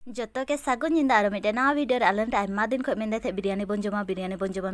Joto ke sagun nyinda aro mite na video alen time madin ko mende the biryani bon joma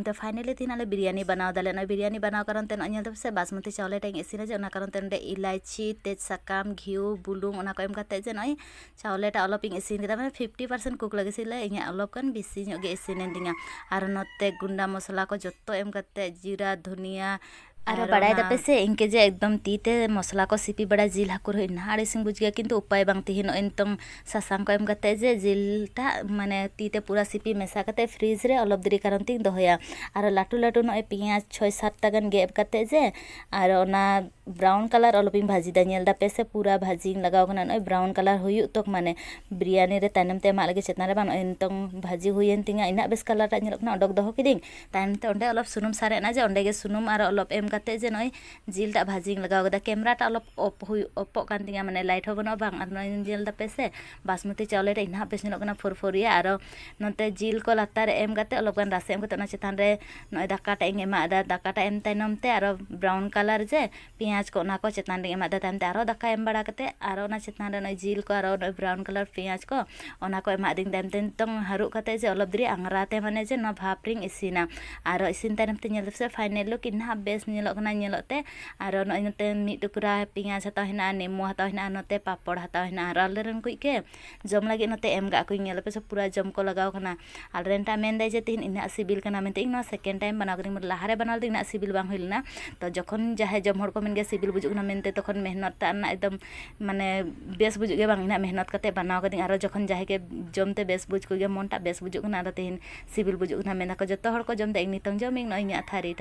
te finally tin ale biryani banao dale no biryani banao karon ten onyel se basmati chawle teng isina je ona karon ten de ilaichi tej sakam ghiu bulung ona ko em kate je noi chawle ta oloping isin kita 50% cook lagi sile inya olop kan bisi nyok ge isinen tinga aro note gunda masala ko joto em kate jira धनिया आरो बड़ाई दपे से इनके जे एकदम तीते मसला को CP बड़ा जिल हाकुर हो ना आड़िसिंग बुझ गया किंतु उपाय बांग तिहिन इंतम सासांग को एम कते जे जिलटा माने तीते पूरा सिपी मेसा कते फ्रिज रे अलप दिरी कारण तिंग दोहया आरो लाटू लाटू न पियाज 6-7 टागन गेब कते जे आरो ना ब्राउन कलर अलपिंग भाजी दा नेल दपे से पूरा भाजी लगाव कना न ब्राउन कलर हुयु तक माने बिरयानी रे तानम ते मा लगे चेतना रे बान इंतम भाजी हुयेन तिंगा इना बेस कलर ता नेल कना अडक दोहो किदिंग तान ते ओंडे अलप सुनुम सारे ना जे ओंडे गे सुनुम आरो अलप एम कते जे नय जिल टा भाजी लगाव गदा कैमरा टा अलप ओपो कान तिंगा माने लाइट हो बनो बांग आरो जिल दपे से बासमती चावले रे इना बेस नेल कना फोरफोरिया आरो नते जिल को लातार एम कते अलप गान रासे एम कते ना चेतान रे नय दाका टा एमा दा दाका टा एम ताइनम ते आरो ब्राउन कलर जे पियाज को ना को चेतान रे एमा दा ताम ते आरो दाका एम बड़ा कते आरो ना चेतान रे नय जिल को आरो नय ब्राउन कलर पियाज को ओना को एमा दिं दाम तेन तंग हारु कते जे अलप दिरी आंगराते माने जे ना भापरिंग इसिना आरो इसिन ताइनम ते नेल से फाइनल लुक इना बेस नेल कना नेलते आरो नय नते मिट टुकरा पियाज हता हिना नेमो हता हिना नते पापड़ हता हिना आरो लेरन कुइ के जम लगी नते एम गा कुइ नेल पे से पूरा जम को लगाव कना आलरेनटा मेन दे जे तिन इना सिबिल कना मेनते इन नो सेकेंड टाइम बनाव करिन लाहारे बनाल दिन इना सिबिल बांग होइलना तो जखन जाहे जम हर को मेन गे सिबिल बुजुग ना मेनते तखन मेहनत ता ना एकदम माने बेस बुजुग गे बांग इना मेहनत कते बनाव कदिन आरो जखन जाहे के जमते बेस बुज को गे मनटा बेस बुजुग ना आरो तिन सिबिल बुजुग ना मेना को जतो हर को जम दे नितंग जमिंग नय इना थारीटा